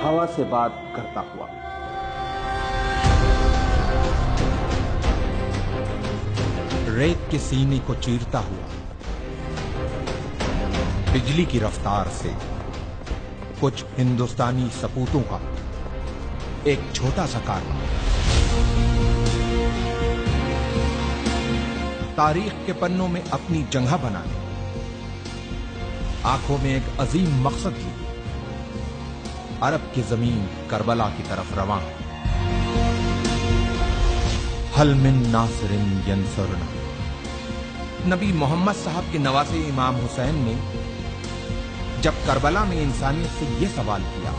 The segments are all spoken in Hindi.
हवा से बात करता हुआ। रेत के सीने को चीरता हुआ, बिजली की रफ्तार से कुछ हिंदुस्तानी सपूतों का एक छोटा सा कारनामा तारीख के पन्नों में अपनी जगह बनाने, आंखों में एक अजीम मकसद लिए अरब की जमीन करबला की तरफ रवां। हल मिन नासिरिन यंसुरना। नबी मोहम्मद साहब के नवासे इमाम हुसैन ने जब करबला में इंसानियत से यह सवाल किया,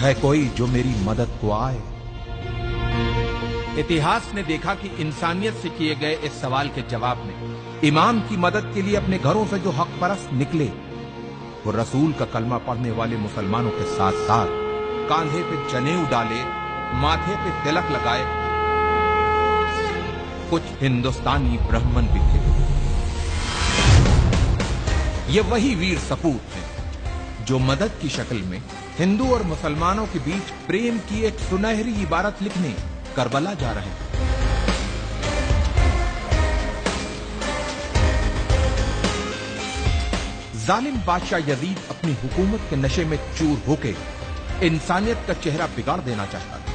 है कोई जो मेरी मदद को आए? इतिहास ने देखा कि इंसानियत से किए गए इस सवाल के जवाब में इमाम की मदद के लिए अपने घरों से जो हक परस्त निकले, वो रसूल का कलमा पढ़ने वाले मुसलमानों के साथ साथ कांधे पे जनेऊ डाले, माथे पे तिलक लगाए कुछ हिंदुस्तानी ब्राह्मण भी थे। ये वही वीर सपूत हैं जो मदद की शक्ल में हिंदू और मुसलमानों के बीच प्रेम की एक सुनहरी इबारत लिखने करबला जा रहे हैं। जालिम बादशाह यजीद अपनी हुकूमत के नशे में चूर होके इंसानियत का चेहरा बिगाड़ देना चाहता था,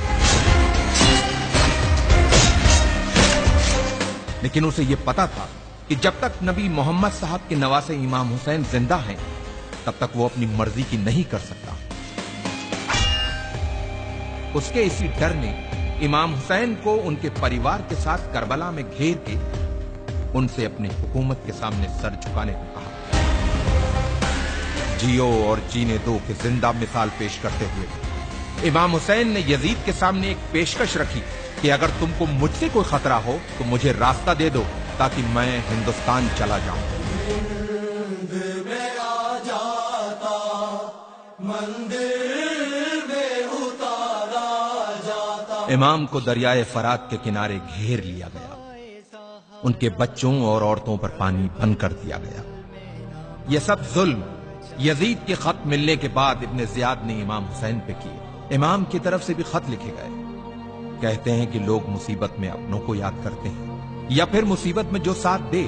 लेकिन उसे यह पता था कि जब तक नबी मोहम्मद साहब के नवासे इमाम हुसैन जिंदा हैं, तब तक वो अपनी मर्जी की नहीं कर सकता। उसके इसी डर ने इमाम हुसैन को उनके परिवार के साथ करबला में घेर के उनसे अपनी हुकूमत के सामने सर झुकाने को कहा। जियो और जीने दो की जिंदा मिसाल पेश करते हुए इमाम हुसैन ने यजीद के सामने एक पेशकश रखी कि अगर तुमको मुझसे कोई खतरा हो तो मुझे रास्ता दे दो ताकि मैं हिंदुस्तान चला जाऊं। इमाम को दरियाए फरात के किनारे घेर लिया गया, उनके बच्चों और औरतों पर पानी बंद कर दिया गया। यह सब जुल्म यजीद के खत मिलने के बाद इब्ने जियाद ने इमाम हुसैन पे किए। इमाम की तरफ से भी खत लिखे गए। कहते हैं कि लोग मुसीबत में अपनों को याद करते हैं या फिर मुसीबत में जो साथ दे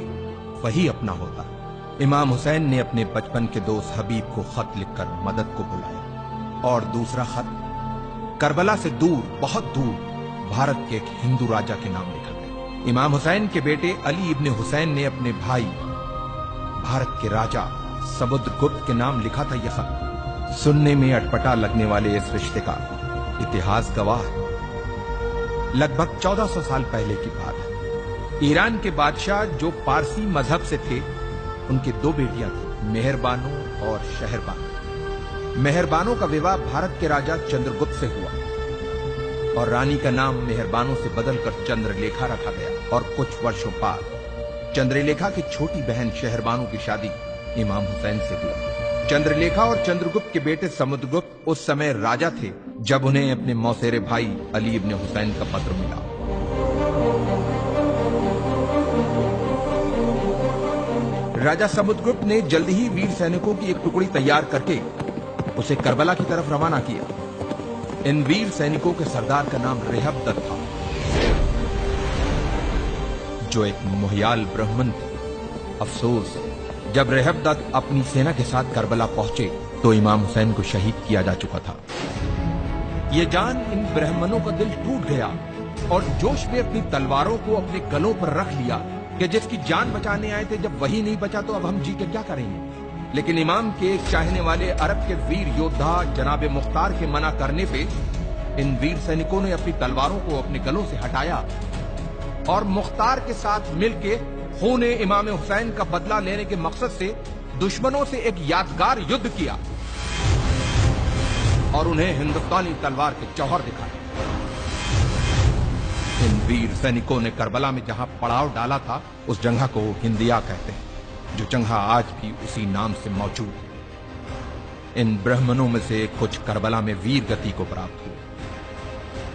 वही अपना होता। इमाम हुसैन ने अपने बचपन के दोस्त हबीब को खत लिखकर मदद को बुलाया और दूसरा खत करबला से दूर, बहुत दूर भारत के एक हिंदू राजा के नाम लिखा गया। इमाम हुसैन के बेटे अली इब्ने हुसैन ने अपने भाई भारत के राजा समुद्रगुप्त के नाम लिखा था। यह खत सुनने में अटपटा लगने वाले इस रिश्ते का इतिहास गवाह है। लगभग 1400 साल पहले की बात है। ईरान के बादशाह जो पारसी मजहब से थे, उनकी दो बेटियां थी, मेहरबानो और शहरबानो। मेहरबानो का विवाह भारत के राजा चंद्रगुप्त से हुआ और रानी का नाम मेहरबानो से बदलकर चंद्रलेखा रखा गया। और कुछ वर्षों बाद चंद्रलेखा की छोटी बहन शहरबानो की शादी इमाम हुसैन से हुई। चंद्रलेखा और चंद्रगुप्त के बेटे समुद्रगुप्त उस समय राजा थे जब उन्हें अपने मौसेरे भाई अली इब्ने हुसैन का पत्र मिला। राजा समुद्रगुप्त ने जल्द ही वीर सैनिकों की एक टुकड़ी तैयार करके उसे करबला की तरफ रवाना किया। इन वीर सैनिकों के सरदार का नाम रेहबदत था, जो एक मोहियाल ब्राह्मण थे। अफसोस, जब रेहबदत अपनी सेना के साथ करबला पहुंचे तो इमाम हुसैन को शहीद किया जा चुका था। ये जान इन ब्राह्मणों का दिल टूट गया और जोश में अपनी तलवारों को अपने गलों पर रख लिया कि जिसकी जान बचाने आए थे, जब वही नहीं बचा तो अब हम जी के क्या करेंगे। लेकिन इमाम के चाहने वाले अरब के वीर योद्धा जनाब मुख्तार के मना करने पे इन वीर सैनिकों ने अपनी तलवारों को अपने गलों से हटाया और मुख्तार के साथ मिलके खूने इमाम हुसैन का बदला लेने के मकसद से दुश्मनों से एक यादगार युद्ध किया और उन्हें हिंदुस्तानी तलवार के जौहर दिखाए। इन वीर सैनिकों ने करबला में जहां पड़ाव डाला था, उस जगह को हिंदिया कहते हैं, जो जगह आज भी उसी नाम से मौजूद है। इन ब्राह्मणों में से कुछ करबला में वीर गति को प्राप्त हुए,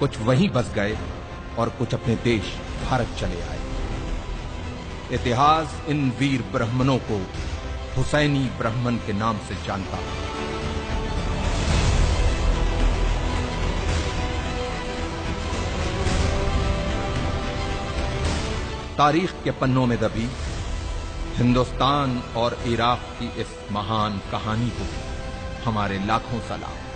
कुछ वहीं बस गए और कुछ अपने देश भारत चले आए। इतिहास इन वीर ब्राह्मणों को हुसैनी ब्राह्मण के नाम से जानता है। तारीख के पन्नों में दबी हिंदुस्तान और इराक की इस महान कहानी को हमारे लाखों सलाम।